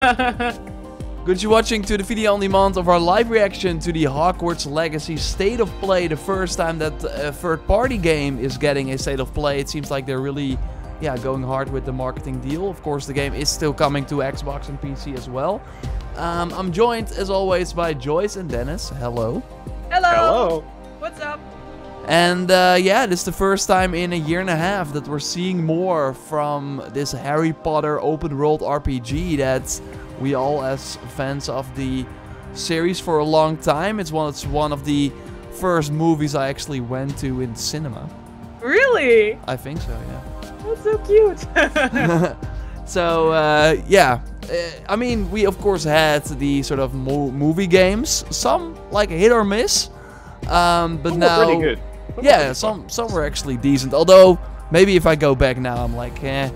Good you watching to the video on demand of our live reaction to the Hogwarts Legacy State of Play. The first time that a third-party game is getting a State of Play. It seems like they're really going hard with the marketing deal. Of course, the game is still coming to Xbox and PC as well. I'm joined, as always, by Joyce and Dennis. Hello. Hello. Hello. What's up? And yeah, this is the first time in a year and a half that we're seeing more from this Harry Potter open world RPG that we all, as fans of the series for a long time, it's one of the first movies I actually went to in cinema. Really? I think so, yeah. That's so cute. So yeah, I mean, we of course had the sort of movie games, some like hit or miss, but now pretty good. Yeah, some were actually decent. Although maybe if I go back now, I'm like, eh.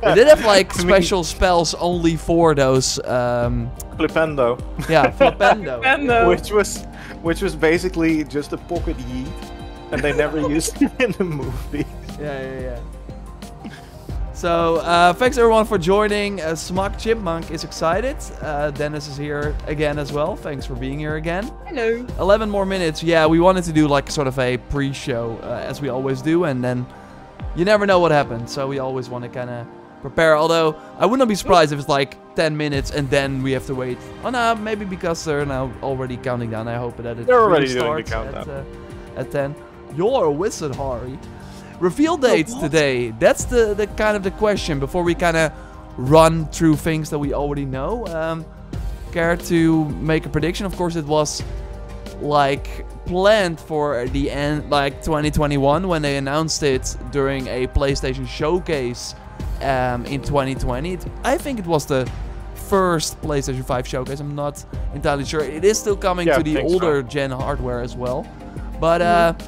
They did have like special spells only for those. Flipendo. Yeah, Flipendo. Which was basically just a pocket yeet, and they never used it in the movie. Yeah. So, thanks everyone for joining. Smug Chipmunk is excited. Dennis is here again as well. Thanks for being here again. Hello. 11 more minutes. Yeah, we wanted to do like sort of a pre-show, as we always do, and then you never know what happens. So we always want to kind of prepare. Although I would not be surprised if it's like 10 minutes and then we have to wait. Oh no, maybe because they're now already counting down. I hope that it they're really already doing starts the countdown at 10. You're a wizard, Harry. Reveal dates today. That's the kind of the question before we kind of run through things that we already know. Care to make a prediction? Of course, it was like planned for the end, like 2021, when they announced it during a PlayStation showcase in 2020. I think it was the first PlayStation 5 showcase. I'm not entirely sure. It is still coming to the older gen hardware as well. But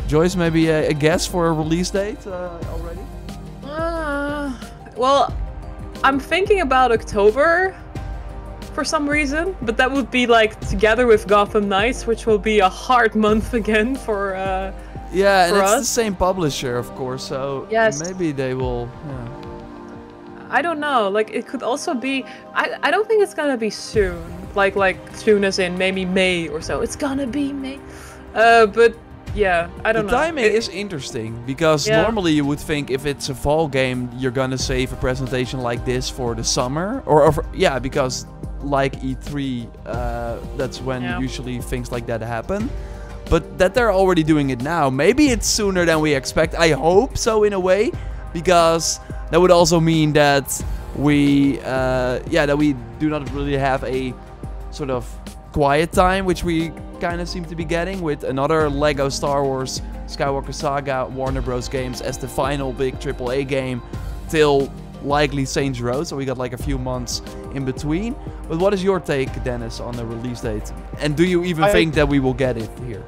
Joyce, maybe a guess for a release date already? Well, I'm thinking about October for some reason, but that would be like together with Gotham Knights, which will be a hard month again for yeah, and for it's us. the same publisher, of course, so yes. Maybe they will. Yeah. I don't know. Like it could also be. I don't think it's gonna be soon. Like soon as in maybe May or so. It's gonna be May. But. Yeah, I don't know. The timing is interesting because normally you would think if it's a fall game, you're gonna save a presentation like this for the summer, or yeah, because like E3, that's when usually things like that happen. But that they're already doing it now, maybe it's sooner than we expect. I hope so in a way, because that would also mean that we, that we do not really have a sort of quiet time, which we kind of seem to be getting with another Lego Star Wars Skywalker Saga Warner Bros. Games as the final big AAA game till likely Saints Row, so we got like a few months in between. But what is your take, Dennis, on the release date? And do you even think that we will get it here?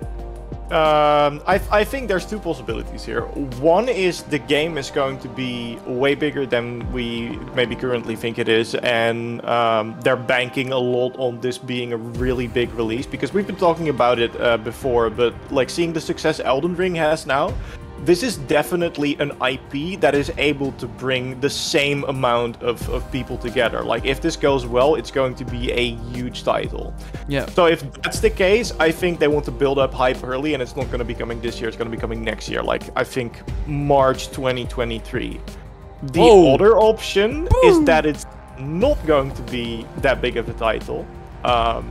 I think there's two possibilities here. One is the game is going to be way bigger than we maybe currently think it is, and they're banking a lot on this being a really big release, because we've been talking about it before, but like seeing the success Elden Ring has now, this is definitely an IP that is able to bring the same amount of people together. Like, if this goes well, it's going to be a huge title. Yeah. So if that's the case, I think they want to build up hype early, and it's not going to be coming this year, it's going to be coming next year. Like, I think March 2023. The other option is that it's not going to be that big of a title. Well,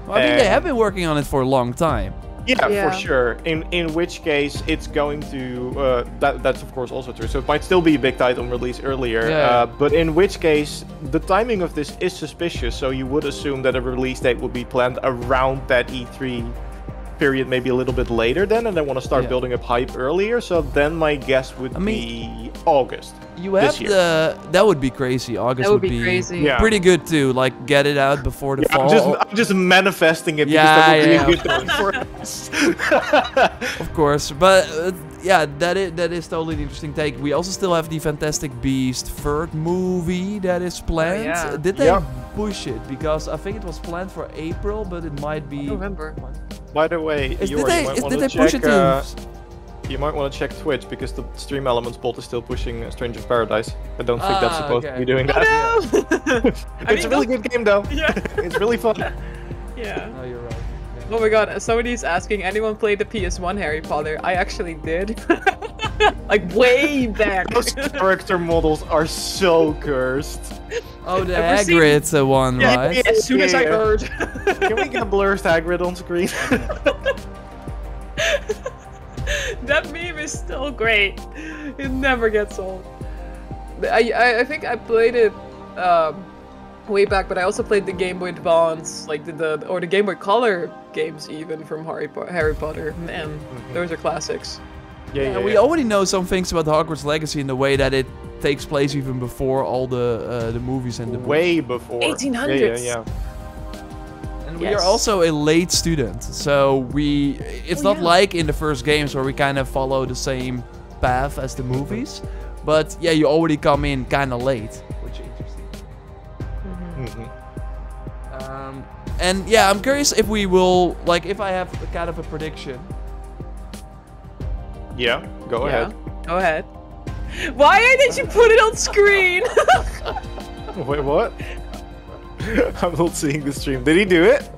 I mean, they have been working on it for a long time. Yeah, for sure. In which case, it's going to... that's of course also true. So it might still be a big title and release earlier. But in which case, the timing of this is suspicious. So you would assume that a release date would be planned around that E3 period, maybe a little bit later then. And they want to start building up hype earlier. So then my guess would be August. You have that would be crazy. August would be crazy. Pretty good too. Like, get it out before the fall. I'm just manifesting it because that would be a good time for us. Of course, but yeah, that is totally an interesting take. We also still have the Fantastic Beast third movie that is planned. Did they push it? Because I think it was planned for April, but it might be November. By the way, did they push it to? You might want to check Twitch because the Stream Elements bot is still pushing Stranger of Paradise. I don't think that's supposed to be doing that. No! It's a really good game though. Yeah. It's really fun. Yeah. No, you're right. Yeah. Oh my god, somebody's asking, anyone played the PS1 Harry Potter? I actually did. Like way back. Those character models are so cursed. Oh, the Ever seen- Hagrid one, Yeah, right? yeah. As soon as I heard. Can we get Blur's Hagrid on screen? That meme is still great. It never gets old. I think I played it way back, but I also played the Game Boy Advance, like the Game Boy Color games even from Harry Potter. Man, those are classics. Yeah, We already know some things about Hogwarts Legacy in the way that it takes place even before all the movies and the books. way before 1800s. Yeah. And we are also a late student, so it's not like in the first games where we kind of follow the same path as the movies, but yeah, you already come in kind of late, which is interesting. And yeah, I'm curious if we will, like, if I have a kind of a prediction. Yeah, go ahead. Go ahead. Why did you put it on screen? Wait, what? I'm not seeing the stream. Did he do it?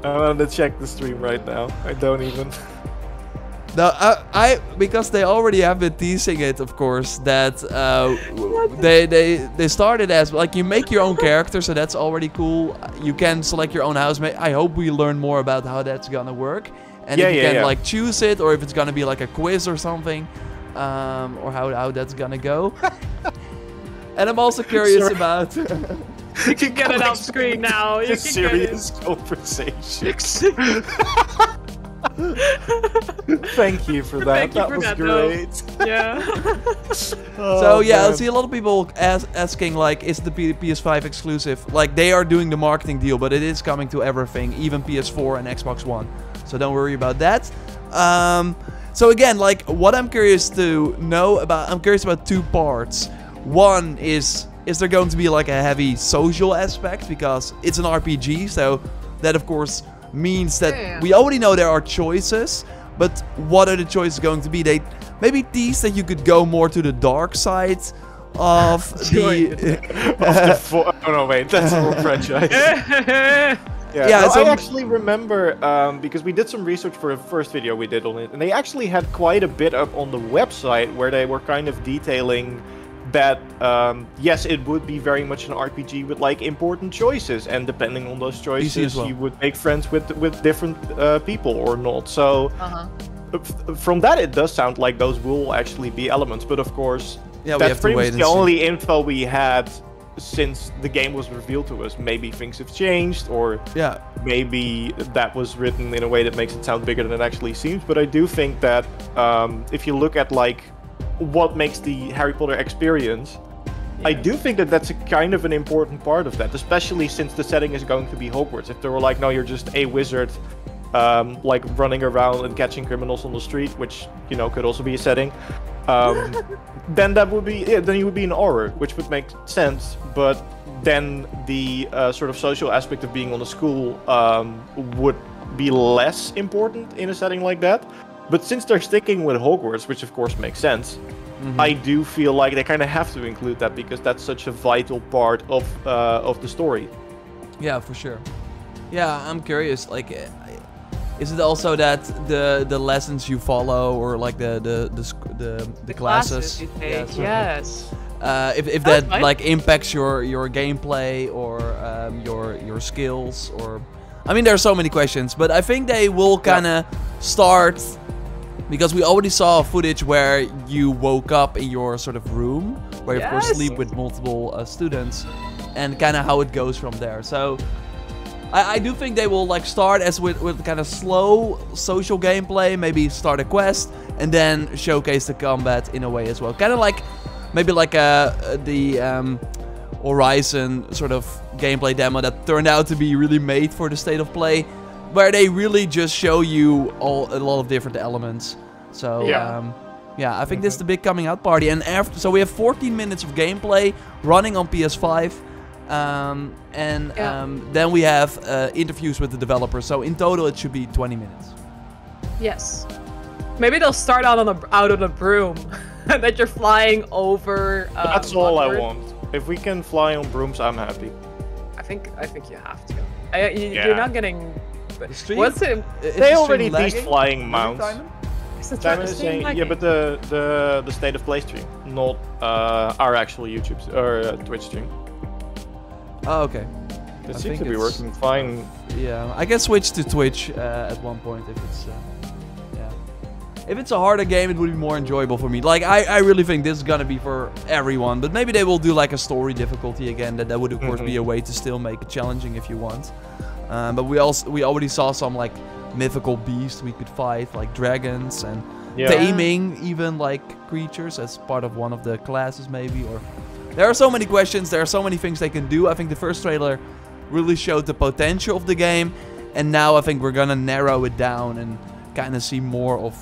I'm gonna check the stream right now. I don't even. No, because they already have been teasing it, of course, that they started as, like, you make your own character, so that's already cool. You can select your own housemate. I hope we learn more about how that's gonna work. And if you can like choose it, or if it's gonna be like a quiz or something, or how that's gonna go. And I'm also curious about. You can get it off screen now. You can serious conversations. Thank you for that. Thank you that for was that, great. Yeah. So yeah, I see a lot of people asking, like, is the PS5 exclusive? Like, they are doing the marketing deal, but it is coming to everything, even PS4 and Xbox One. So don't worry about that. So again, like, what I'm curious to know about, I'm curious about two parts. One is there going to be like a heavy social aspect, because it's an RPG, so that of course means that we already know there are choices, but what are the choices going to be? They maybe tease that you could go more to the dark side of oh no, wait, that's a whole franchise. Yeah, I actually remember, because we did some research for the first video we did on it, and they actually had quite a bit up on the website where they were kind of detailing that, yes, it would be very much an RPG with, like, important choices, and depending on those choices, you would make friends with different people or not. So, from that, it does sound like those will actually be elements, but of course, that's pretty much the only info we had since the game was revealed to us. Maybe things have changed, or maybe that was written in a way that makes it sound bigger than it actually seems. But I do think that if you look at, like, what makes the Harry Potter experience, I do think that that's a kind of an important part of that, especially since the setting is going to be Hogwarts. If they were like, no, you're just a wizard, like, running around and catching criminals on the street, which, you know, could also be a setting, then that would be, then you would be an Auror, which would make sense. But then the sort of social aspect of being on a school would be less important in a setting like that. But since they're sticking with Hogwarts, which of course makes sense, I do feel like they kind of have to include that, because that's such a vital part of the story. Yeah, for sure. Yeah, I'm curious. Like, is it also that the lessons you follow, or like the classes you take? Yes. If that like impacts your gameplay, or your skills, or I mean, there are so many questions, but I think they will kind of start. Because we already saw footage where you woke up in your sort of room, where you of course sleep with multiple students, and kind of how it goes from there. So I do think they will, like, start as with kind of slow social gameplay, maybe start a quest, and then showcase the combat in a way as well. Kind of like, maybe like the Horizon sort of gameplay demo that turned out to be really made for the state of play, where they really just show you a lot of different elements. So yeah, I think this is the big coming out party. And so we have 14 minutes of gameplay running on PS5, then we have interviews with the developers. So in total, it should be 20 minutes. Yes. Maybe they'll start out on a broom, that you're flying over. That's all I Hogwarts. want. If we can fly on brooms, I'm happy. I think you have to. Yeah. You're not getting. The stream? What's it? They already beat flying mounts. Simon is saying, yeah, but the state of play stream, not our actual YouTube or Twitch stream. Oh, okay. It I seems think to be it's- working fine. Yeah, I can switch to Twitch at one point if it's, yeah. If it's a harder game, it would be more enjoyable for me. Like, I really think this is gonna be for everyone, but maybe they will do like a story difficulty again. That would of course be a way to still make it challenging if you want. But we already saw some like mythical beasts we could fight, like dragons and taming even like creatures as part of one of the classes maybe. Or there are so many questions. There are so many things they can do. I think the first trailer really showed the potential of the game, and now I think we're gonna narrow it down and kind of see more of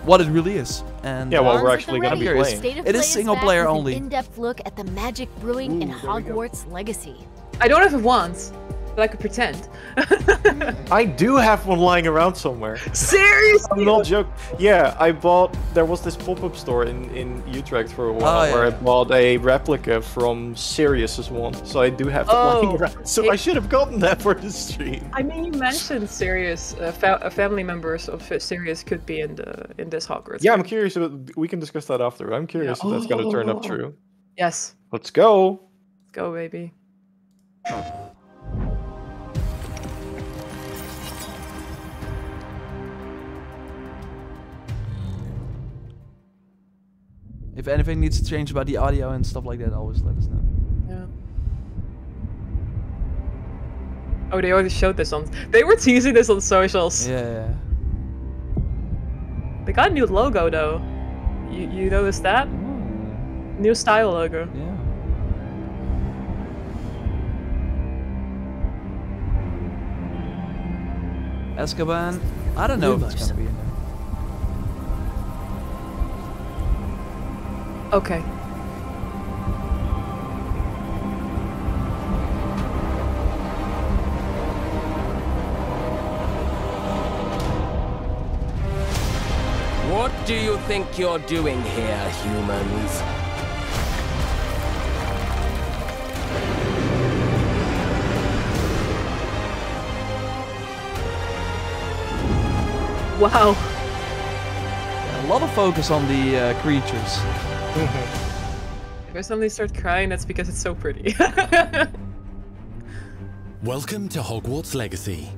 what it really is. And Yeah, well, Arms we're at actually the gonna be ready. playing. State of It is Play single back player with an only. in-depth look at the magic brewing in Ooh, there we go. Hogwarts Legacy. I don't have it once, but I could pretend. I do have one lying around somewhere. Seriously? I'm not joking. Yeah, I bought. There was this pop-up store in Utrecht for a while Oh, where I yeah. bought a replica from Sirius's one, so I do have it lying around. So I should have gotten that for the stream. I mean, you mentioned Sirius. Family members of Sirius could be in this Hogwarts. Yeah, I'm game. curious. We can discuss that after. I'm curious if that's gonna turn up true. Yes. Let's go. Let's go, baby. if anything needs to change about the audio and stuff like that, always let us know. Yeah. Oh, they already showed this on. They were teasing this on socials. Yeah. They got a new logo though. You noticed that? New style logo. Yeah. Azkaban, I don't know if it's gonna be in there. Okay. What do you think you're doing here, humans? Wow. A lot of focus on the creatures. If I suddenly start crying, that's because it's so pretty. Welcome to Hogwarts Legacy.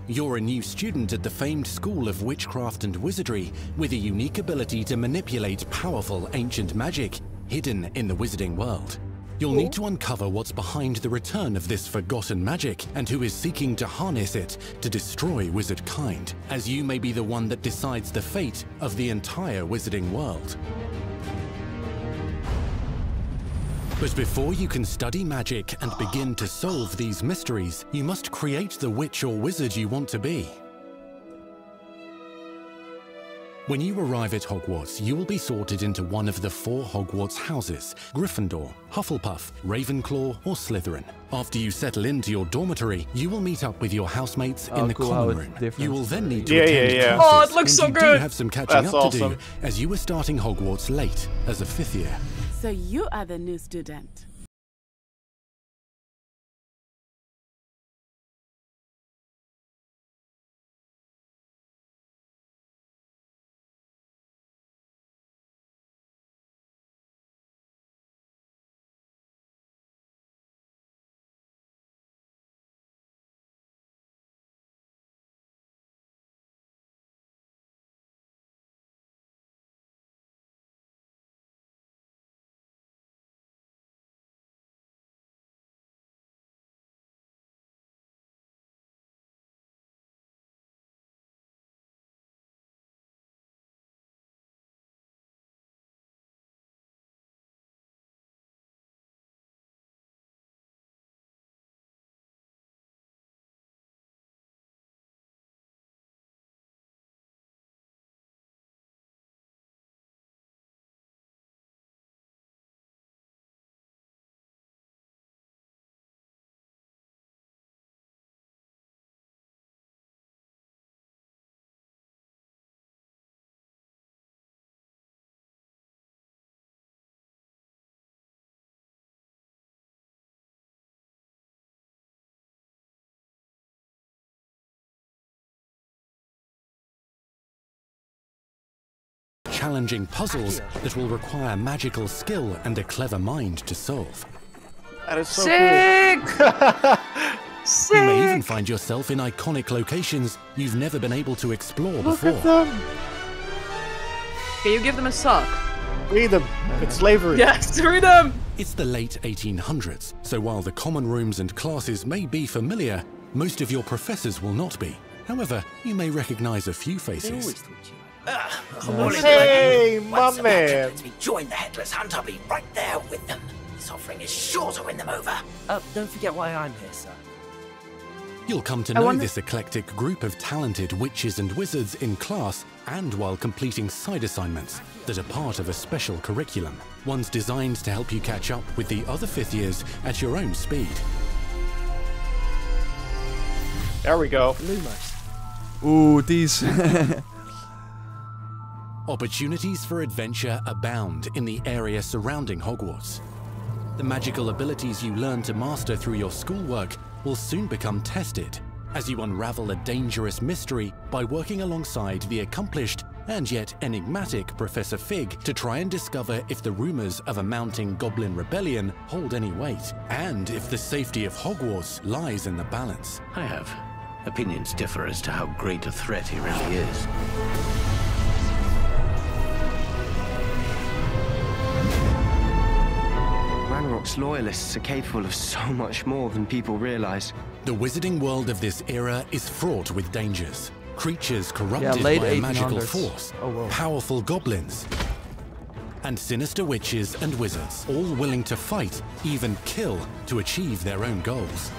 You're a new student at the famed School of Witchcraft and Wizardry with a unique ability to manipulate powerful ancient magic hidden in the wizarding world. You'll need to uncover what's behind the return of this forgotten magic and who is seeking to harness it to destroy wizard kind, as you may be the one that decides the fate of the entire wizarding world. But before you can study magic and begin to solve these mysteries, you must create the witch or wizard you want to be. When you arrive at Hogwarts, you will be sorted into one of the 4 Hogwarts houses: Gryffindor, Hufflepuff, Ravenclaw, or Slytherin. After you settle into your dormitory, you will meet up with your housemates in the cool how common it's room. different. You will then need to Yeah, attend yeah, yeah. classes, Oh, it looks and so you good. do have some catching That's up to awesome. do, as you are starting Hogwarts late as a 5th year. So you are the new student. challenging puzzles that will require magical skill and a clever mind to solve. That is so Sick! You may even find yourself in iconic locations you've never been able to explore before. Look at them. Can you give them a sock? Read them. It's slavery. Yes, read them! It's the late 1800s, so while the common rooms and classes may be familiar, most of your professors will not be. However, you may recognize a few faces. Hey, my man. Join the Headless Hunt. I'll be right there with them. This offering is sure to win them over. Don't forget why I'm here, sir. You'll come to know this eclectic group of talented witches and wizards in class and while completing side assignments that are part of a special curriculum. One's designed to help you catch up with the other 5th years at your own speed. There we go. Lumos. Ooh, these. Opportunities for adventure abound in the area surrounding Hogwarts. The magical abilities you learn to master through your schoolwork will soon become tested as you unravel a dangerous mystery by working alongside the accomplished and yet enigmatic Professor Fig to try and discover if the rumors of a mounting goblin rebellion hold any weight, and if the safety of Hogwarts lies in the balance. I have. Opinions differ as to how great a threat he really is. Ranrock's loyalists are capable of so much more than people realize. The wizarding world of this era is fraught with dangers. Creatures corrupted late by a magical 1800s. force, Oh, whoa. powerful goblins, and sinister witches and wizards, all willing to fight, even kill, to achieve their own goals.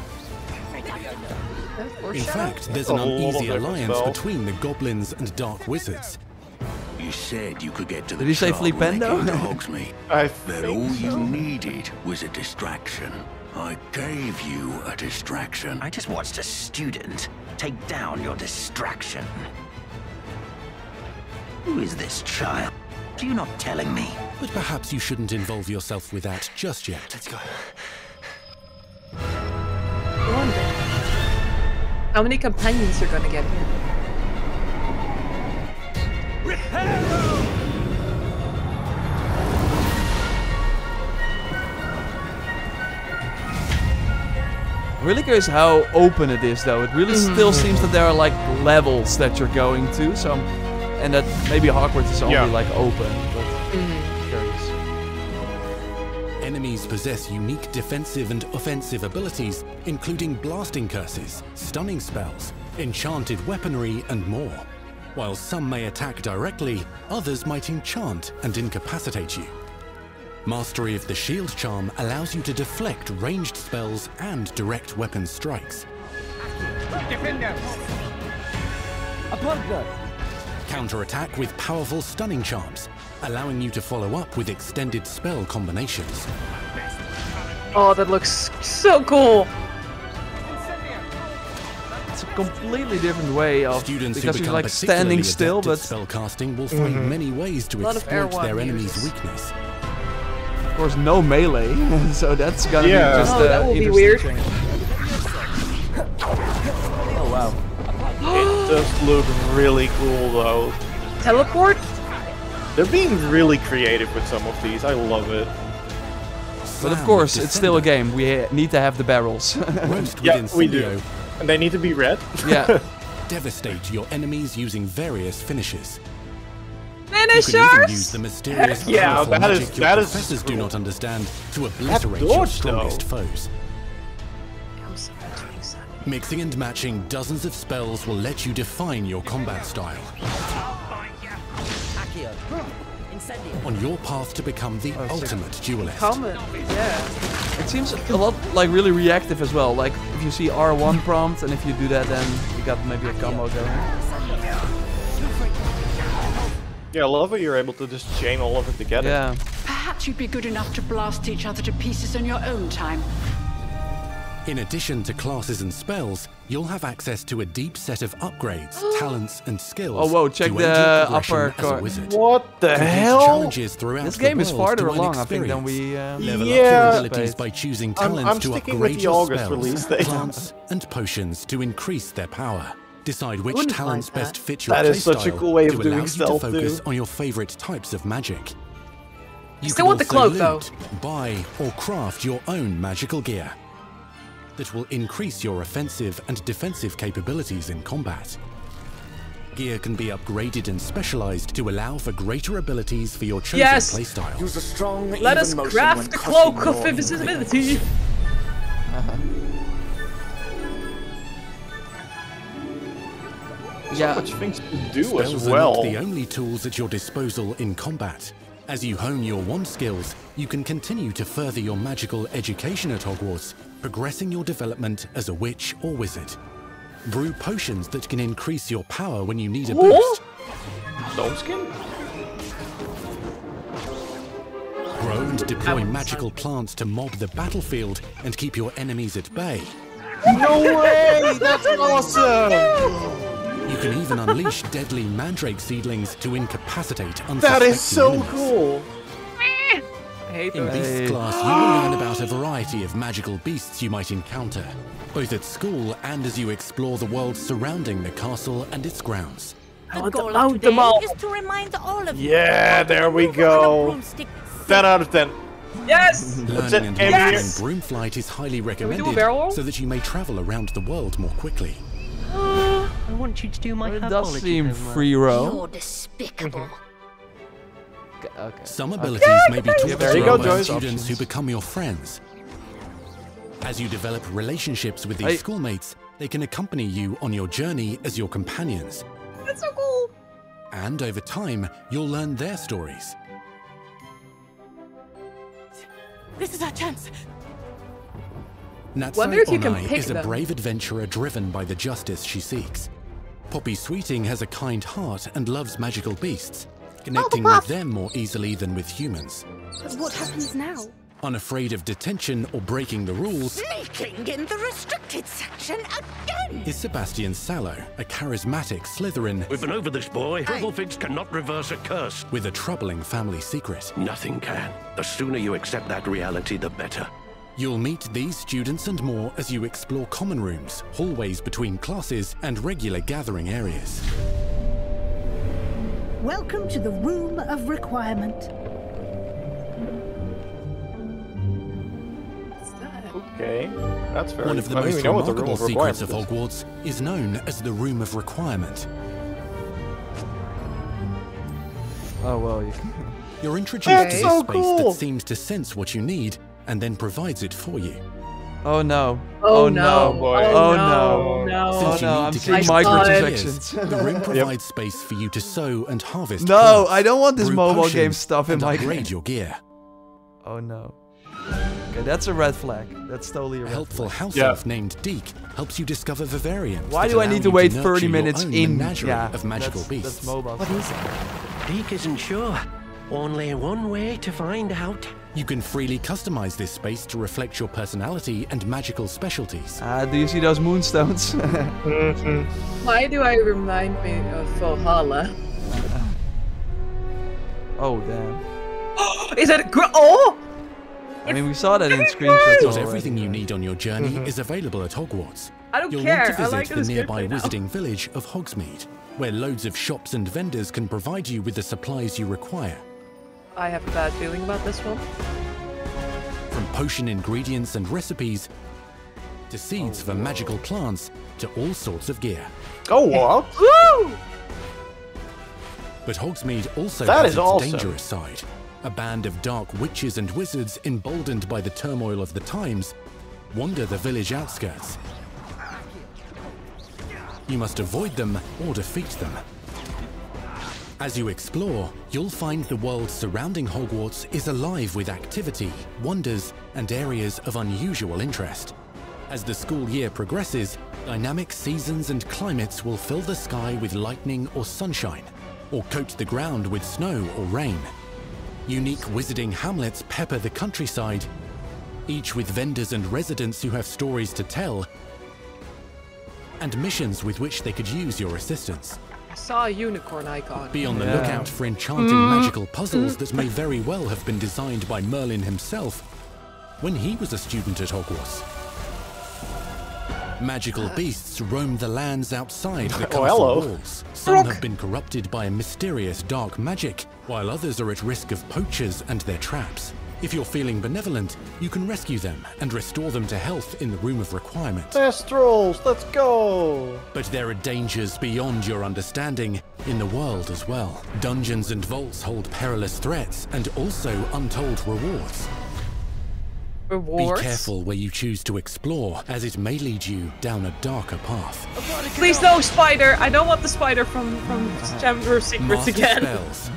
In fact, there's an uneasy alliance between the goblins and dark wizards. You said you could get to the Did he say shop when they Flipendo? came to Hogsmeade. I That all you needed was a distraction. I gave you a distraction. I just watched a student take down your distraction. Who is this child? Are you not telling me? But perhaps you shouldn't involve yourself with that just yet. Let's go. How many companions you're gonna get here? Really curious how open it is, though. It really still seems that there are like levels that you're going to. So, and that maybe Hogwarts is only like open. But curious. Enemies possess unique defensive and offensive abilities, including blasting curses, stunning spells, enchanted weaponry, and more. While some may attack directly, others might enchant and incapacitate you. Mastery of the shield charm allows you to deflect ranged spells and direct weapon strikes. Counterattack with powerful stunning charms, allowing you to follow up with extended spell combinations. Oh, that looks so cool! It's a completely different way of Students who because you're become like standing still, particularly but adept at spellcasting will find many ways to lot of exploit Air their One enemy's uses. weakness. of course no melee, so that's gonna be just Oh, that will be weird. change. Oh wow. It does look really cool though. Teleport? They're being really creative with some of these. I love it. But of course, it's still a game. We need to have the barrels. Roast Yeah, with we do. Incendio. And they need to be red. Yeah. Devastate your enemies using various finishes. You Finishers! can even use the mysterious Yeah, powerful that is- magic your that is professors do cool. not understand to obliterate your dodge, strongest though. foes. Mixing and matching dozens of spells will let you define your combat style. Accio. Incendio. On your path to become the ultimate duelist. Comment, yeah. It seems a lot like really reactive as well. Like if you see R1 prompt and if you do that, then you got maybe a combo going. Yeah, I love how you're able to just chain all of it together. Yeah. Perhaps you'd be good enough to blast each other to pieces on your own time. In addition to classes and spells, you'll have access to a deep set of upgrades, talents, and skills. Oh, whoa, check to the aid your progression upper as a card. wizard. What the Complete hell? challenges throughout This the game is world farther to earn along, I think, than experience. we. Level up Yeah. your abilities by choosing talents I'm to sticking upgrade with the your August spells, release date. plants, and potions to increase their power. Decide which talents best fit your That is such a cool way of doing stealth, to focus too. on your favorite types of magic. You Still can want the also cloak, though. loot, buy, or craft your own magical gear that will increase your offensive and defensive capabilities in combat. Gear can be upgraded and specialized to allow for greater abilities for your chosen playstyle. Use a strong, Let us craft the cloak of invisibility. So much things to do Spells as are well. not the only tools at your disposal in combat. As you hone your wand skills, you can continue to further your magical education at Hogwarts, progressing your development as a witch or wizard. Brew potions that can increase your power when you need a boost. Stone skin? Grow and deploy magical plants to mob the battlefield and keep your enemies at bay. No way! That's awesome! You can even unleash deadly mandrake seedlings to incapacitate unsuspecting That is so enemies. cool! I hate In those. Beast class, you will learn about a variety of magical beasts you might encounter, both at school and as you explore the world surrounding the castle and its grounds. The goal of today is to remind all of you. Yeah, there we go. 10 out of 10. Yes! Learning and mastering broom flight is highly recommended barrel roll? so that you may travel around the world more quickly. I want you to do my It herbology does seem homework. free roam. You're despicable. Okay. Some abilities may be taught There to you you go, by Joyce. students who become your friends. As you develop relationships with these schoolmates, they can accompany you on your journey as your companions. That's so cool. And over time, you'll learn their stories. This is our chance. Wonder if you can Natsai pick is a them. brave adventurer driven by the justice she seeks. Poppy Sweeting has a kind heart and loves magical beasts, connecting with them more easily than with humans. What happens now? Unafraid of detention or breaking the rules, Sneaking in the restricted section again. is Sebastian Sallow, a charismatic Slytherin We've been over this, boy. Hufflepuffs cannot reverse a curse. with a troubling family secret. Nothing can. The sooner you accept that reality, the better. You'll meet these students and more as you explore common rooms, hallways between classes, and regular gathering areas. Welcome to the Room of Requirement. Okay, that's very. One of the I mean, most we know what the room remarkable of secrets requirement of is. Hogwarts is known as the Room of Requirement. Oh well, you can. You're introduced That's to so this space cool. that seems to sense what you need and then provides it for you. Oh no. Oh, no. no. boy. Oh no. no. No. Since you no, need I'm to seeing catch microtransactions. the room provides space for you to sow and harvest No, plants, I don't want this brew mobile potions, game stuff in and my upgrade game. your gear. Oh no. Okay, that's a red flag. That's totally a A red helpful flag. house Yeah. elf named Deke helps you discover Vivariums. Why that do I allow need to you wait nurture 30 your minutes own in? menagerie Yeah, of magical that's beasts. mobile. What is it? Deke isn't sure. Only one way to find out. You can freely customize this space to reflect your personality and magical specialties. Do you see those moonstones? Why do I remind me of Valhalla? Oh damn. Is that oh? I mean, we saw that in screenshots Because already. everything you need on your journey is available at Hogwarts. I don't You'll care. want to I visit like the this nearby gameplay now. wizarding village of Hogsmeade, where loads of shops and vendors can provide you with the supplies you require. I have a bad feeling about this one. From potion ingredients and recipes, to seeds for magical plants, to all sorts of gear. Oh, what? Woo! But Hogsmeade also That has is its awesome. dangerous side. A band of dark witches and wizards, emboldened by the turmoil of the times, wander the village outskirts. You must avoid them or defeat them. As you explore, you'll find the world surrounding Hogwarts is alive with activity, wonders, and areas of unusual interest. As the school year progresses, dynamic seasons and climates will fill the sky with lightning or sunshine, or coat the ground with snow or rain. Unique wizarding hamlets pepper the countryside, each with vendors and residents who have stories to tell, and missions with which they could use your assistance. I saw a unicorn icon. Be on the lookout for enchanting magical puzzles that may very well have been designed by Merlin himself when he was a student at Hogwarts. Magical beasts roam the lands outside the castle walls. Some have been corrupted by a mysterious dark magic, while others are at risk of poachers and their traps. If you're feeling benevolent, you can rescue them and restore them to health in the Room of Requirement. Thestrals, let's go! But there are dangers beyond your understanding in the world as well. Dungeons and vaults hold perilous threats and also untold rewards. Rewards? Be careful where you choose to explore, as it may lead you down a darker path. Please no spider! I don't want the spider from Chamber of Secrets Master again. Spells.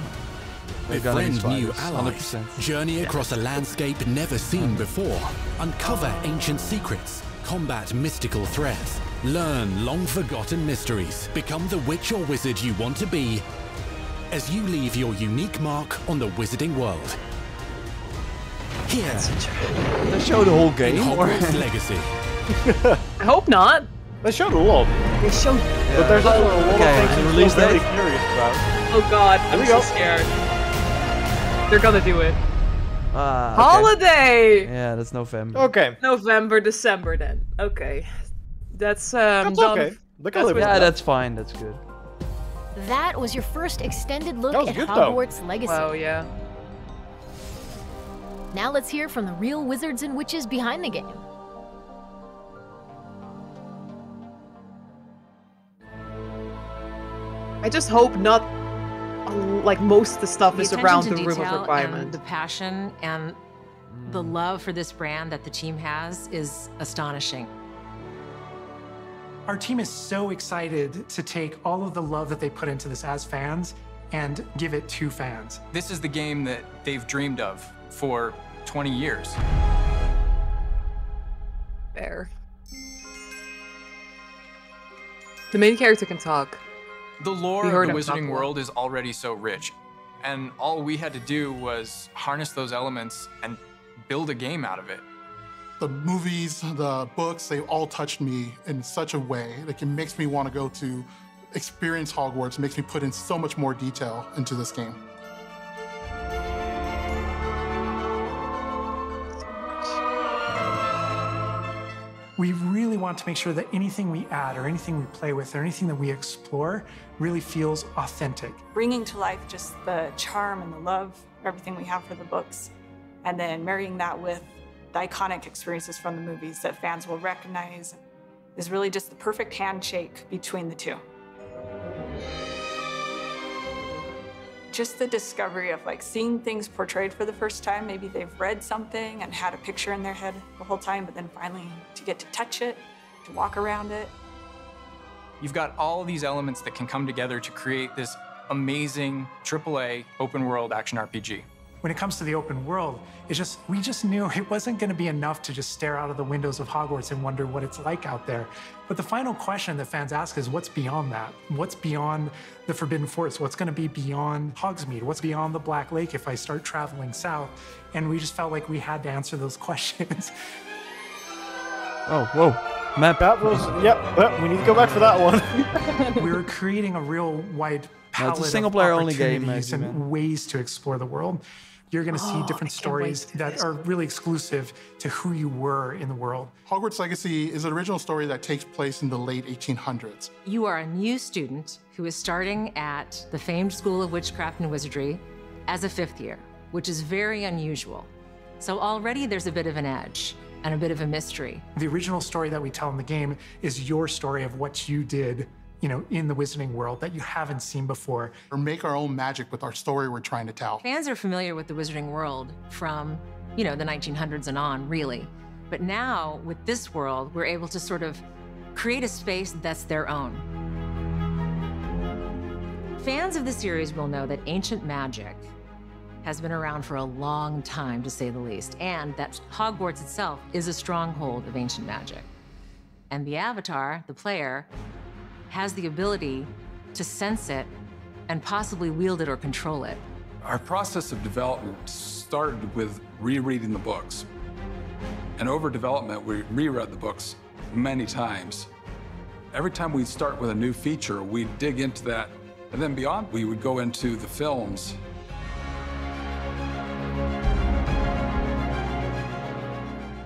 Befriend new allies. 100%. Journey across a landscape never seen before. Uncover ancient secrets. Combat mystical threats. Learn long-forgotten mysteries. Become the witch or wizard you want to be as you leave your unique mark on the wizarding world. Here. They show the whole game. Hogwarts Legacy. I hope not. They showed a lot. They showed. But there's also a lot of things I'm release still very date? curious about. Oh god, I'm so scared. They're gonna do it. Holiday! Yeah, that's November. Okay. November, December then. Okay. That's That's done. okay. Look at it. Yeah, that's fine. That's good. That was your first extended look That was at good, though. Hogwarts Legacy. Wow, yeah. Now let's hear from the real wizards and witches behind the game. I just hope not, like most of the stuff is around the Room of And Requirement. the passion and the love for this brand that the team has is astonishing. Our team is so excited to take all of the love that they put into this as fans and give it to fans. This is the game that they've dreamed of for 20 years. Fair. The main character can talk. The lore We of heard the him talk Wizarding a lot. World is already so rich, and all we had to do was harness those elements and build a game out of it. The movies, the books, they all touched me in such a way. Like, it makes me want to go to experience Hogwarts, makes me put in so much more detail into this game. We really want to make sure that anything we add or anything we play with or anything that we explore really feels authentic. Bringing to life just the charm and the love, everything we have for the books, and then marrying that with the iconic experiences from the movies that fans will recognize is really just the perfect handshake between the two. Just the discovery of like seeing things portrayed for the first time. Maybe they've read something and had a picture in their head the whole time, but then finally to get to touch it, to walk around it. You've got all of these elements that can come together to create this amazing AAA open world action RPG. When it comes to the open world, we just knew it wasn't going to be enough to just stare out of the windows of Hogwarts and wonder what it's like out there. But the final question that fans ask is, what's beyond that? What's beyond the Forbidden Forest? What's going to be beyond Hogsmeade? What's beyond the Black Lake if I start traveling south? And we just felt like we had to answer those questions. Oh, whoa. Map. That was, yep, we need to go back for that one. We were creating a real wide palette it's a single player of only game, opportunities and ways to explore the world. You're going to see different stories that are really exclusive to who you were in the world. Hogwarts Legacy is an original story that takes place in the late 1800s. You are a new student who is starting at the famed School of Witchcraft and Wizardry as a 5th year, which is very unusual. So already there's a bit of an edge and a bit of a mystery. The original story that we tell in the game is your story of what you did, you know, in the Wizarding World that you haven't seen before. Or make our own magic with our story we're trying to tell. Fans are familiar with the Wizarding World from, you know, the 1900s and on, really. But now, with this world, we're able to sort of create a space that's their own. Fans of the series will know that ancient magic has been around for a long time, to say the least, and that Hogwarts itself is a stronghold of ancient magic. And the Avatar, the player, has the ability to sense it and possibly wield it or control it. Our process of development started with rereading the books. And over development, we reread the books many times. Every time we start with a new feature, we dig into that. And then beyond, we would go into the films.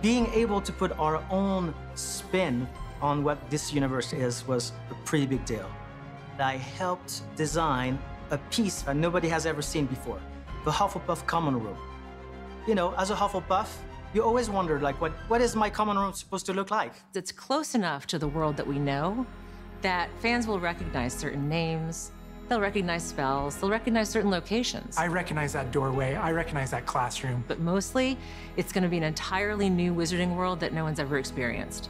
Being able to put our own spin on what this universe is was a pretty big deal. I helped design a piece that nobody has ever seen before, the Hufflepuff common room. You know, as a Hufflepuff, you always wonder, like, what is my common room supposed to look like? It's close enough to the world that we know that fans will recognize certain names, they'll recognize spells, they'll recognize certain locations. I recognize that doorway, I recognize that classroom. But mostly, it's going to be an entirely new wizarding world that no one's ever experienced.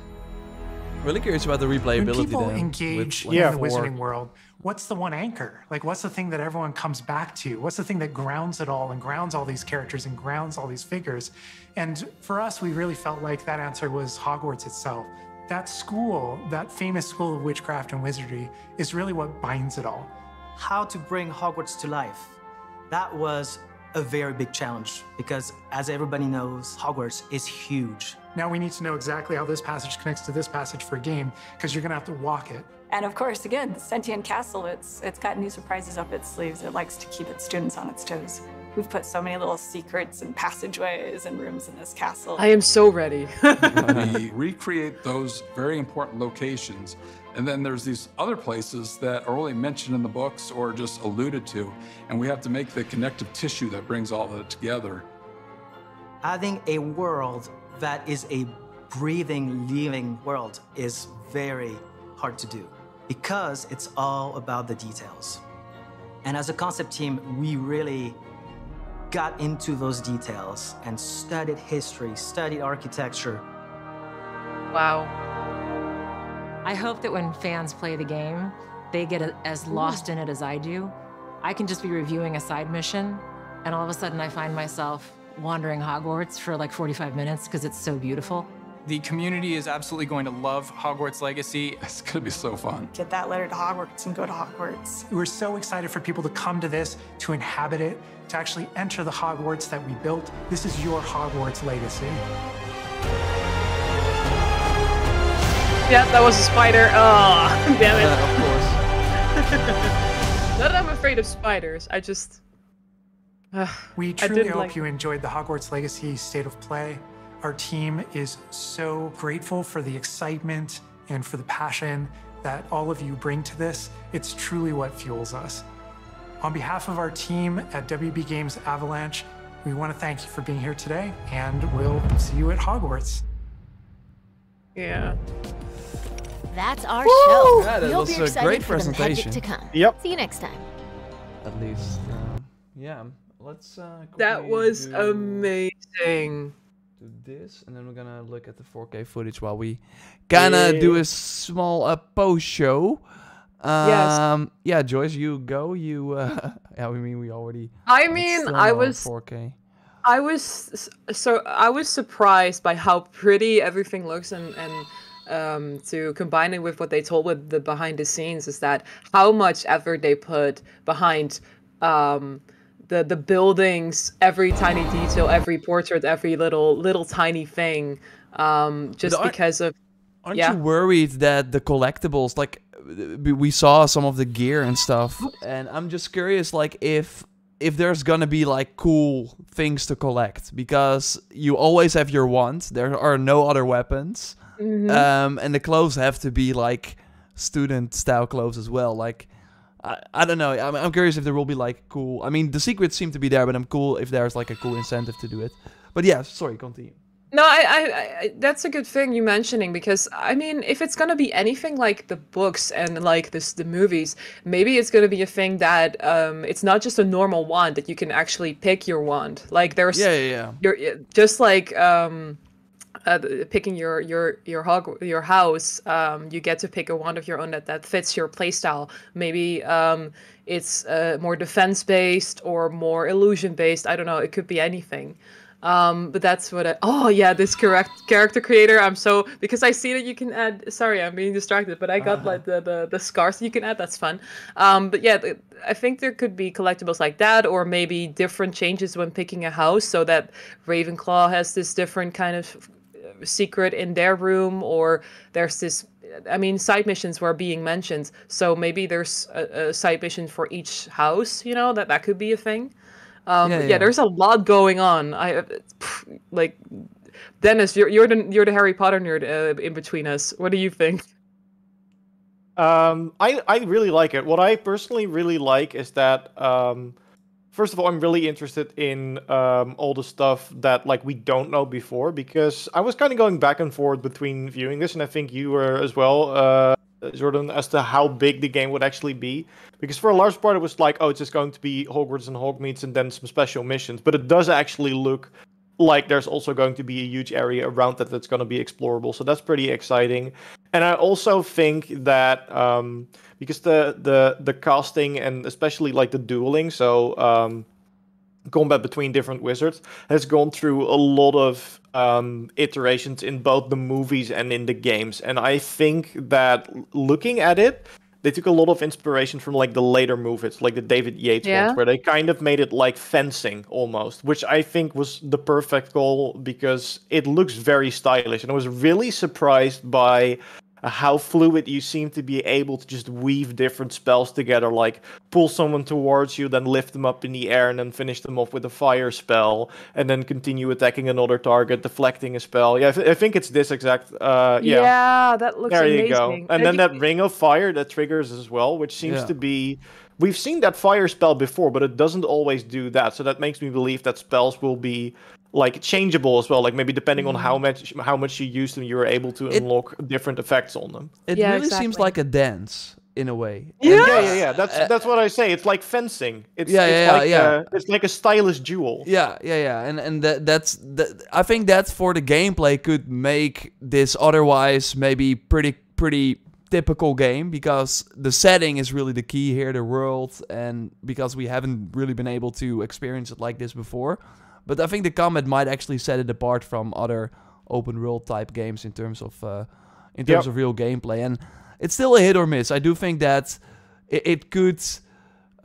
Really curious about the replayability. When people then, engage with, in the wizarding world, what's the one anchor? Like, what's the thing that everyone comes back to? What's the thing that grounds it all and grounds all these characters and grounds all these figures? And for us, we really felt like that answer was Hogwarts itself. That school, that famous school of witchcraft and wizardry, is really what binds it all. How to bring Hogwarts to life. That was a very big challenge because, as everybody knows, Hogwarts is huge. Now we need to know exactly how this passage connects to this passage for a game, because you're gonna have to walk it. And of course, again, the Sentient Castle, it's got new surprises up its sleeves. It likes to keep its students on its toes. We've put so many little secrets and passageways and rooms in this castle. I am so ready. We recreate those very important locations, and then there's these other places that are only mentioned in the books or just alluded to, and we have to make the connective tissue that brings all of it together. Having a world that is a breathing, living world is very hard to do because it's all about the details. And as a concept team, we really got into those details and studied history, studied architecture. Wow. I hope that when fans play the game, they get as lost in it as I do. I can just be reviewing a side mission, and all of a sudden I find myself wandering Hogwarts for like 45 minutes because it's so beautiful. The community is absolutely going to love Hogwarts Legacy. It's gonna be so fun. Get that letter to Hogwarts and go to Hogwarts. We're so excited for people to come to this, to inhabit it, to actually enter the Hogwarts that we built. This is your Hogwarts Legacy. Yeah, that was a spider. Oh, damn it. Of course. Not that I'm afraid of spiders. I just... We truly hope you enjoyed the Hogwarts Legacy State of Play. Our team is so grateful for the excitement and for the passion that all of you bring to this. It's truly what fuels us. On behalf of our team at WB Games Avalanche, we want to thank you for being here today, and we'll see you at Hogwarts. Yeah. That's our show. Yeah, that we hope was you're a excited great for the magic presentation. to come. Yep. See you next time. At least, yeah. Let's. That was amazing. Do this, and then we're gonna look at the 4K footage while we gonna do a small post show. Yes. Yeah, Joyce, you go. You. Yeah, we mean we already. I mean, I was 4K. I was surprised by how pretty everything looks, and to combine it with what they told with the behind the scenes is that how much effort they put behind the buildings, every tiny detail, every portrait, every little tiny thing, just because of. Aren't you worried that the collectibles, like we saw some of the gear and stuff, and I'm just curious, like if there's gonna be like cool things to collect, because you always have your wand, there are no other weapons, and the clothes have to be like student style clothes as well. Like I don't know, I'm curious if there will be like cool. I mean, the secrets seem to be there, but I'm cool if there's like a cool incentive to do it. But yeah, sorry, continue. No, I that's a good thing you mentioning, because I mean, if it's gonna be anything like the books and like the movies, maybe it's gonna be a thing that it's not just a normal wand, that you can actually pick your wand. Like there's you're just like picking your house, you get to pick a wand of your own that fits your playstyle. Maybe it's more defense based or more illusion based. I don't know. It could be anything. But that's what oh yeah, this character creator, I'm so, because I see that you can add, sorry, I'm being distracted, but I got like the scars you can add, that's fun. But yeah, I think there could be collectibles like that, or maybe different changes when picking a house, so that Ravenclaw has this different kind of secret in their room, or there's this, I mean, side missions were being mentioned, so maybe there's a side mission for each house, you know, that could be a thing. Yeah, there's a lot going on. Like Dennis, you're the Harry Potter nerd in between us. What do you think? I really like it. What I personally really like is that first of all, I'm really interested in all the stuff that like we don't know before, because I was kind of going back and forth between viewing this, and I think you were as well, Jordan, as to how big the game would actually be. Because for a large part, it was like, oh, it's just going to be Hogwarts and Hogmeets and then some special missions. But it does actually look like there's also going to be a huge area around that that's going to be explorable. So that's pretty exciting. And I also think that because the casting and especially like the dueling, so combat between different wizards has gone through a lot of iterations in both the movies and in the games. And I think that looking at it, they took a lot of inspiration from like the later movies, like the David Yates ones, where they kind of made it like fencing almost, which I think was the perfect goal because it looks very stylish. And I was really surprised by how fluid you seem to be able to just weave different spells together, like pull someone towards you, then lift them up in the air, and then finish them off with a fire spell, and then continue attacking another target, deflecting a spell. Yeah, I think it's this exact. Yeah, that looks there amazing. You go. And then that ring of fire that triggers as well, which seems to be. We've seen that fire spell before, but it doesn't always do that. So that makes me believe that spells will be like changeable as well. Like maybe depending on how much you use them, you're able to unlock different effects on them. It really seems like a dance in a way. Yeah. That's what I say. It's like fencing. It's like a stylish duel. Yeah. And that's I think that for the gameplay could make this otherwise maybe pretty typical game, because the setting is really the key here, the world, and because we haven't really been able to experience it like this before. But I think the combat might actually set it apart from other open world type games in terms of real gameplay, and it's still a hit or miss. I do think that it could,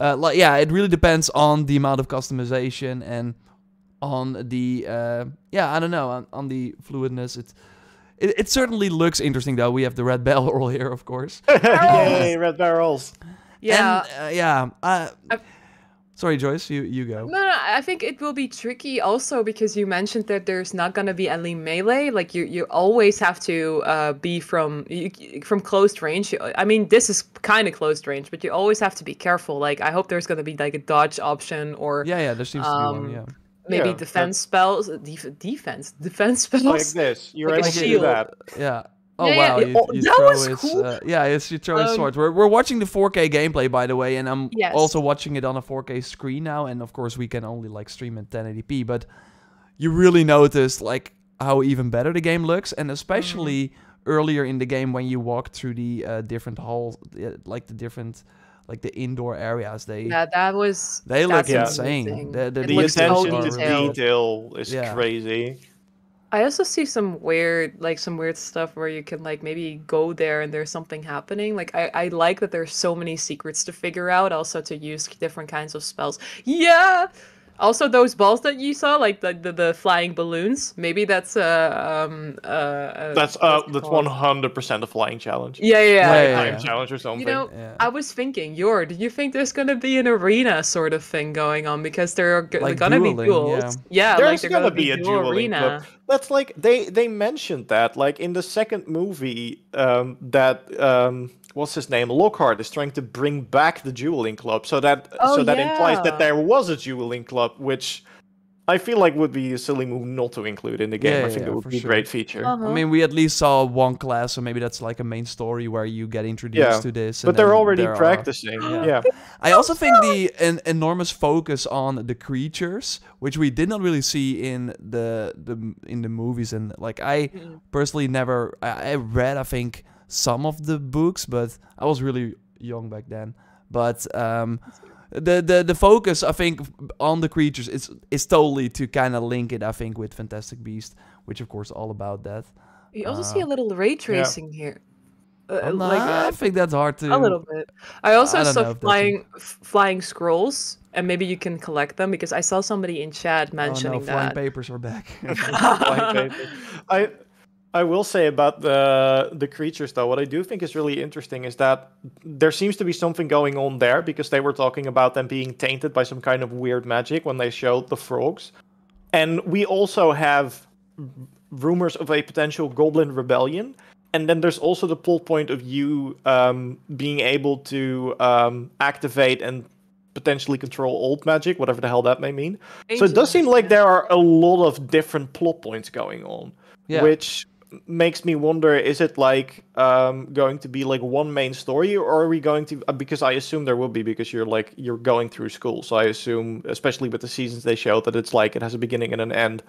it really depends on the amount of customization and on the on the fluidness. It certainly looks interesting, though. We have the red barrel here, of course. Yay, red barrels. Yeah. And, sorry, Joyce, you go. No, I think it will be tricky also because you mentioned that there's not going to be any melee. Like you always have to be from close range. I mean, this is kind of close range, but you always have to be careful. Like I hope there's going to be like a dodge option or there seems to be one. Yeah. Maybe defense spells. Defense spells. Like this, you're like able to do that. Yeah. Oh wow! You that throw was his, cool. You throw his sword. We're watching the 4K gameplay, by the way, and I'm also watching it on a 4K screen now. And of course, we can only like stream in 1080p. But you really notice like how even better the game looks, and especially earlier in the game when you walk through the different halls, like the indoor areas. They look insane. The attention to detail is crazy. I also see some weird stuff where you can like maybe go there and there's something happening. Like I like that there's so many secrets to figure out, also to use different kinds of spells. Yeah. Also, those balls that you saw, like the flying balloons, maybe that's that's 100% a flying challenge. Yeah. Challenge or something. You know, I was thinking, do you think there's gonna be an arena sort of thing going on because there are gonna be duels? Yeah, there's like gonna be a dueling arena. Club. That's like they mentioned that like in the second movie what's his name? Lockhart is trying to bring back the dueling club, so that implies that there was a dueling club, which I feel like would be a silly move not to include in the game. I think it would be a great feature. I mean, we at least saw one class, so maybe that's like a main story where you get introduced to this. But they're already practicing. I also think an enormous focus on the creatures, which we did not really see in the movies, and like I personally never. I read, I think, some of the books, but I was really young back then. But the focus, I think, on the creatures is totally to kind of link it, I think, with Fantastic Beasts, which of course all about that. You also see a little ray tracing here. I think that's hard to. A little bit. I also saw flying scrolls, and maybe you can collect them because I saw somebody in chat mentioning that. Flying papers are back. Flying papers. I will say about the creatures, though, what I do think is really interesting is that there seems to be something going on there, because they were talking about them being tainted by some kind of weird magic when they showed the frogs. And we also have rumors of a potential Goblin rebellion. And then there's also the plot point of you being able to activate and potentially control old magic, whatever the hell that may mean. So it does seem like there are a lot of different plot points going on, which makes me wonder, is it like going to be like one main story, or are we going to, because I assume there will be, because you're going through school, so I assume, especially with the seasons they showed, that it's like it has a beginning and an end.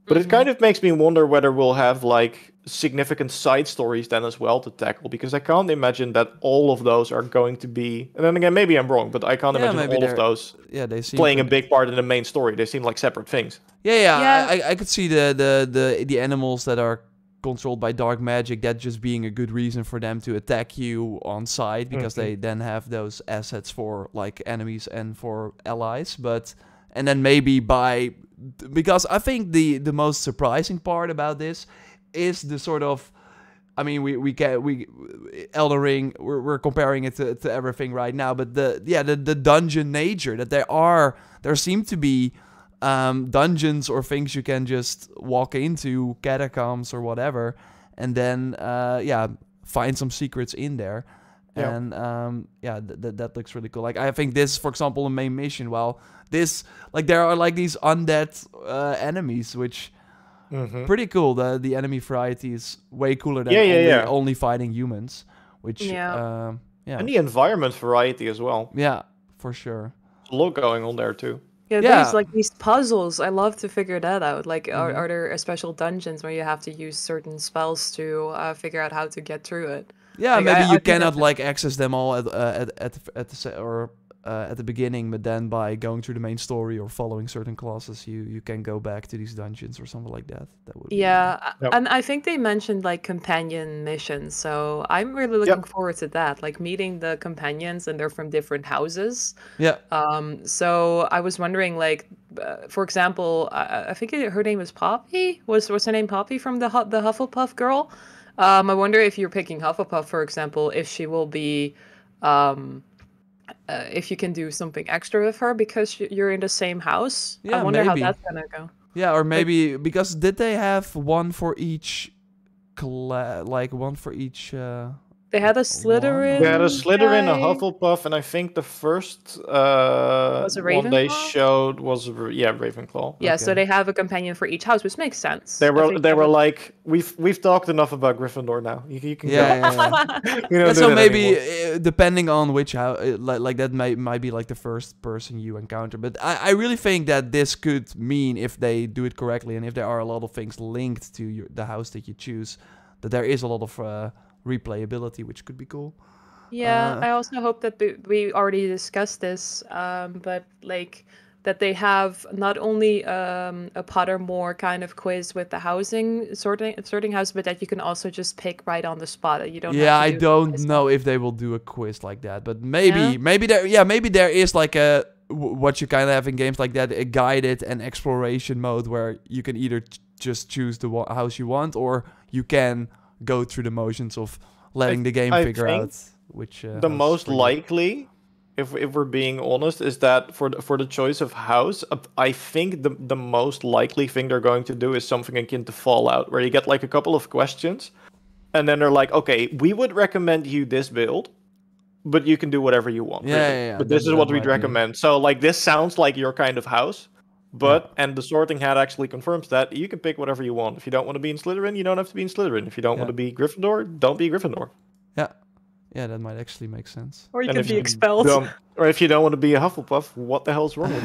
But it kind of makes me wonder whether we'll have like significant side stories then as well to tackle, because I can't imagine that all of those are going to be, and then again, maybe I'm wrong, but I can't imagine all of those they seem playing a big part in the main story. They seem like separate things. I could see the animals that are controlled by dark magic, that just being a good reason for them to attack you on site, because they then have those assets for like enemies and for allies. But and then maybe because I think the most surprising part about this is the sort of, I mean, we Elden Ring, we're comparing it to everything right now, but the dungeon nature, that there seem to be dungeons or things you can just walk into, catacombs or whatever, and then find some secrets in there. And that looks really cool. Like I think this, for example, a main mission. Well, this, like, there are like these undead enemies, which pretty cool. The enemy variety is way cooler than only fighting humans. Which and the environment variety as well. Yeah, for sure. There's a lot going on there too. Yeah, there's like these puzzles. I love to figure that out. Like, are there special dungeons where you have to use certain spells to figure out how to get through it? Yeah, like, maybe you cannot like access them all at the beginning, but then by going through the main story or following certain classes, you can go back to these dungeons or something like that. That would and I think they mentioned like companion missions, so I'm really looking forward to that. Like meeting the companions, and they're from different houses. Yeah. So I was wondering, like, for example, I think her name was Poppy. Was her name Poppy from the Hufflepuff girl? I wonder if you're picking Hufflepuff, for example, if she will be, if you can do something extra with her because you're in the same house. Yeah, I wonder maybe. how that's gonna go. Yeah, or maybe because did they have one for each, one for each? They had a Slytherin. They had a Slytherin, a Hufflepuff, and I think the first one they showed was Ravenclaw. Yeah, so they have a companion for each house, which makes sense. They were like, we've talked enough about Gryffindor now. You can go. So maybe depending on which house, like that might be like the first person you encounter. But I really think that this could mean, if they do it correctly and if there are a lot of things linked to the house that you choose, that there is a lot of replayability, which could be cool. Yeah, I also hope that we already discussed this, but like that they have not only a Pottermore kind of quiz with the housing sorting house, but that you can also just pick right on the spot. You don't. Yeah, I don't know if they will do a quiz like that, but maybe there is like a what you kind of have in games like that, a guided and exploration mode where you can either just choose the house you want, or you can go through the motions of letting the game figure out which the most likely, if we're being honest, is that for the choice of house, I think the most likely thing they're going to do is something akin to Fallout, where you get like a couple of questions, and then they're like, okay, we would recommend you this build, but you can do whatever you want. But this is what we'd recommend. So like, this sounds like your kind of house. But, and the sorting hat actually confirms that, you can pick whatever you want. If you don't want to be in Slytherin, you don't have to be in Slytherin. If you don't want to be Gryffindor, don't be Gryffindor. Yeah, that might actually make sense. Or you can be expelled. Or if you don't want to be a Hufflepuff, what the hell's wrong with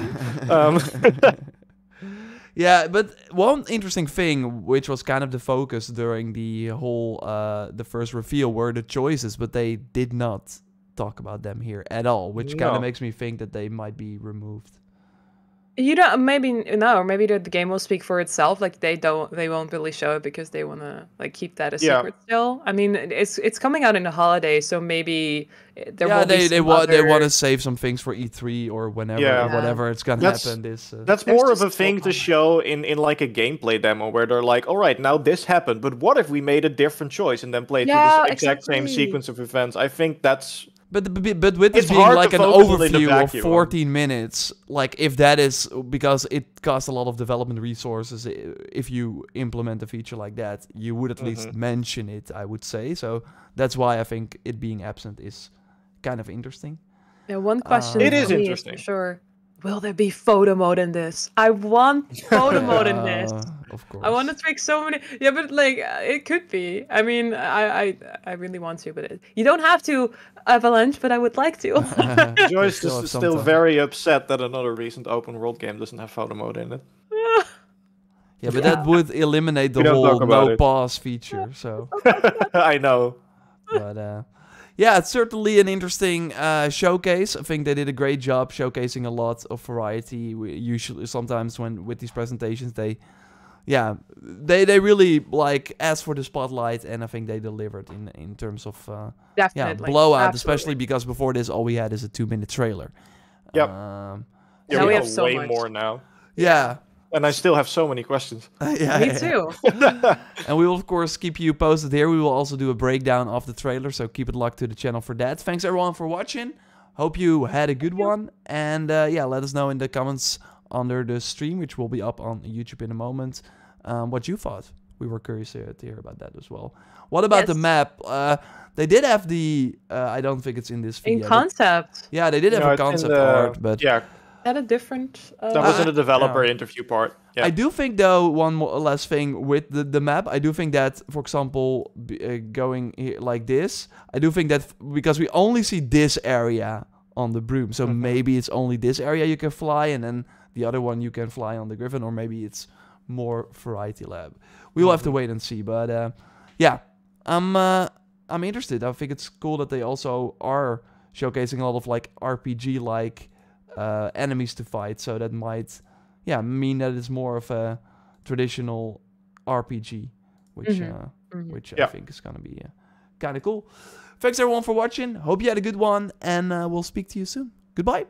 you? Yeah, but one interesting thing, which was kind of the focus during the whole, the first reveal, were the choices, but they did not talk about them here at all, which kind of makes me think that they might be removed. You don't, maybe the game will speak for itself. Like they won't really show it because they want to like keep that a secret still. I mean, it's coming out in the holiday, so maybe there will be they want to save some things for E3 or whenever whatever it's gonna happen. That's more of a thing to show in like a gameplay demo where they're like, all right, now this happened, but what if we made a different choice and then played through this exact same sequence of events? I think that's But with this It's being hard like to an focus on in the overview of vacuum. 14 minutes, like if that is because it costs a lot of development resources, if you implement a feature like that, you would at least mention it, I would say. So that's why I think it being absent is kind of interesting. Yeah, one question It is for me interesting. for sure. Will there be photo mode in this? I want photo mode in this. Of course. I want to make so many. Yeah, but like it could be. I mean, I really want to, but you don't have to, Avalanche. But I would like to. Joyce is still very upset that another recent open world game doesn't have photo mode in it. Yeah, but that would eliminate the We don't whole talk about no it. pause feature. So. I know. But yeah, it's certainly an interesting showcase. I think they did a great job showcasing a lot of variety. We usually, sometimes when with these presentations, they really like asked for the spotlight, and I think they delivered in terms of Definitely. blowout. Absolutely. Especially because before this, all we had is a 2-minute trailer. Yep. Now we have have so way much. more now. Yeah. And I still have so many questions. Me too. And we will, of course, keep you posted here. We will also do a breakdown of the trailer, so keep it locked to the channel for that. Thanks, everyone, for watching. Hope you had a good one. And let us know in the comments under the stream, which will be up on YouTube in a moment, what you thought. We were curious to hear about that as well. What about the map? They did have the... I don't think it's in this video. In concept. Yeah, they did have a concept art, but... Yeah. That a different. That was in the developer interview part. Yeah. I do think, though, one more last thing with the map. I do think that, for example, going here like this, I do think that because we only see this area on the broom, so maybe it's only this area you can fly, and then the other one you can fly on the Griffin, or maybe it's more variety lab. We will have to wait and see, but yeah, I'm interested. I think it's cool that they also are showcasing a lot of like RPG-like enemies to fight, so that might mean that it's more of a traditional RPG, which I think is gonna be kind of cool. Thanks everyone for watching. Hope you had a good one, and we'll speak to you soon. Goodbye.